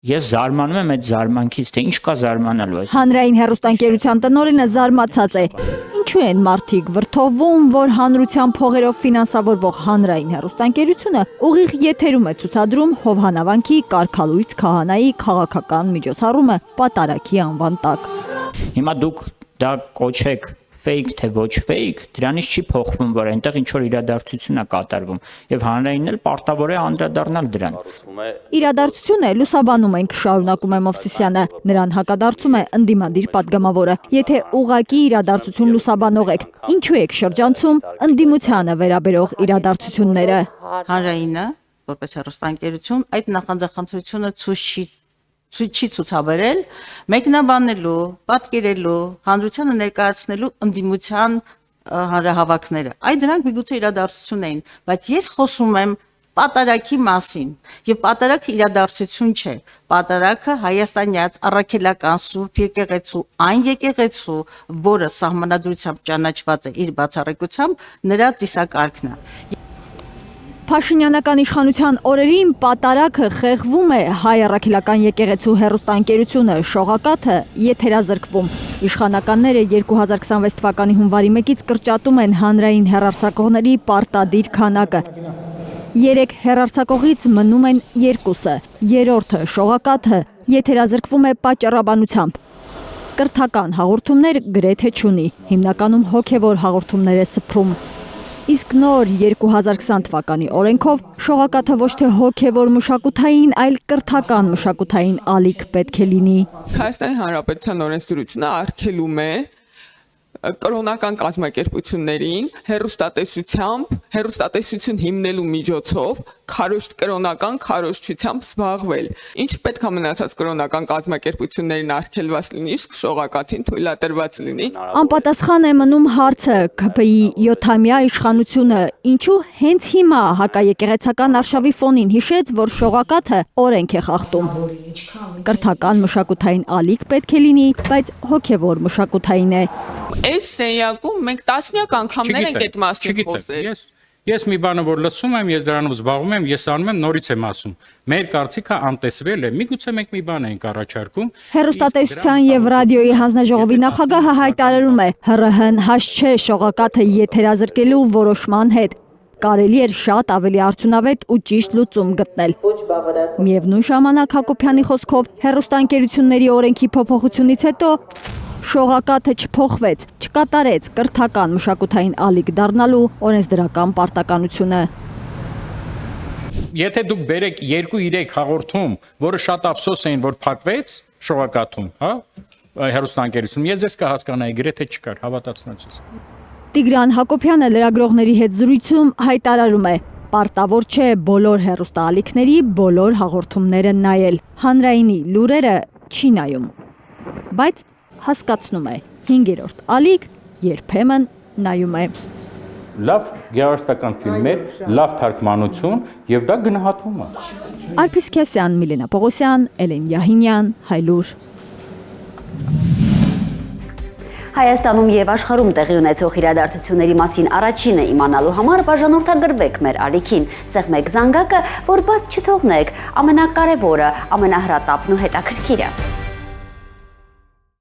Ես զարմանում եմ այդ զարմանքից, թե ինչ կա զարմանալու այս։ Հանրային հեռուստաընկերության տնօրենը զարմացած է։ Ինչու են մարդիկ վրդովում, որ հանրության փողերով ֆինանսավորվող հանրային հեռուստաընկերությունը ուղիղ եթերում է ցուցադրում Հովհաննավանքի կարգալույց քահանայի քաղաքական միջոցառումը պատարագի անվան տակ։ Հիմա դուք դա կոչեք fake թե ոչ fake, դրանից չի փոխվում, որ այնտեղ ինչ որ իրադարձություն է կատարվում, եւ հանրայինն էլ պարտավոր է անդրադառնալ դրան։ Իրադարձությունը լուսաբանում ենք, շարունակում է Մովսիսյանը, նրան հակադարձում է ընդդիմադիր պատգամավորը։ Եթե ուղղակի իրադարձություն լուսաբանող եք, ինչու եք շրջանցում ընդդիմությանը վերաբերող իրադարձությունները։ Հանրայինը, որպես հեռուստաընկերություն, այդ նախանձախնդրությունը չի ցուցաբերել մեկնաբանելու, պատկերելու, հանրությանը ներկայացնելու ընդդիմության հանրահավաքները։ Այդ դրանք միգուցե իրադարձություն էին, բայց ես խոսում եմ պատարագի մասին, եւ պատարագը իրադարձություն չէ։ Պատարագը հայաստանյաց առաքելական Սուրբ եկեղեցու, այն եկեղեցու, որը սահմանադրությամբ ճանաչված է իր բացառիկությամբ, նրա ծիսակարգն է։ Փաշինյանական իշխանության օրերին պատարագը խեղվում է, հայ առաքելական եկեղեցու հեռուստաընկերությունը շողակաթը եթերազրկվում։ Իշխանականները 2026 թվականի հունվարի 1-ից կրճատում են հանրային հեռարձակողների պարտադիր քանակը։ 3 հեռարձակողից մնում են 2-ը, երրորդը շողակաթը եթերազրկվում է պատճառաբանությամբ։ Կրթական հաղորդումներ գրեթե չունի, հիմնականում հոգևոր հաղորդումներ է սփռում։ Իսկ նոր 2020 թվականի օրենքով շողակաթը ոչ թե հոգևոր մշակութային, այլ կրթական մշակութային ալիք պետք է լինի։ Հայաստանի Հանրապետության օրենսդրությունը արգելում է կրոնական կազմակերպություններին հեռուստատեսություն հիմնելու միջոցով կրոնական քարոզչությամբ զբաղվել։ Ինչ պետք է մնացած կրոնական կազմակերպություններին արգելված լինի, իսկ շողակաթին թույլատրված լինի։ Անպատասխան է մնում հարցը ՔՓ-ի 7-ամյա իշխանությունը ինչու հենց հիմա հակաեկեղեցական արշավի ֆոնին հիշեց, որ շողակաթը օրենք է խախտում։ Կրթական մշակութային ալիք պետք է լինի, բայց հոգևոր մշակութային է։ Այս սենյակում մենք տասնյակ անգամներ ենք այդ մասին խոսել։ Ես մի բանը որ լսում եմ, ես դրանով զբաղվում եմ, ես անում եմ, նորից եմ ասում։ Մեր կարծիքը անտեսվել է։ Միգուցե մենք մի բան ենք առաջարկում։ Հեռուստատեսության եւ ռադիոյի հանձնաժողովի նախագահը հայտարարում է, ՀՌՀ-ն հաս չէ շողակաթը եթերազրկելու որոշման հետ։ Կարելի էր շատ ավելի արդյունավետ ու ճիշտ լուծում գտնել։ Միևնույն ժամանակ Հակոբյանի խոսքով հեռուստաընկերությունների օրենքի փոփոխությունից հետո շողակաթը չփոխվեց, չկատարեց կրթական մշակութային ալիք դառնալու օրենսդրական պարտականությունը։ Եթե դուք բերեք 2-3 հաղորդում, որը շատ ափսոս էին, որ փակվեց շողակաթում, հա, հեռուստաընկերություն, ես ձեզ կհասկանայի, գրեթե չկար, հավատացնեմ ձեզ։ Տիգրան Հակոբյանը լրագրողների հետ զրույցում հայտարարում է. պարտավոր չէ բոլոր հեռուստաալիքների բոլոր հաղորդումները նայել։ Հանրայինի լուրերը չի նայում։ Բայց հասկացնում է 5-րդ ալիք երբեմն նայում է։ Լավ գեղարվեստական ֆիլմեր, լավ թարգմանություն եւ դա գնահատվում է։ Արփիս Քեսյան, Միլենա Պողոսյան, Էլեն Յահինյան, Հայլուր։ Հայաստանում եւ աշխարհում տեղի ունեցող իրադարձությունների մասին առաջինը իմանալու համար բաժանորդագրվեք մեր ալիքին, սեղմեք զանգակը, որ բաց չթողնեք ամենակարևորը, ամենահրատապն ու հետաքրքիրը։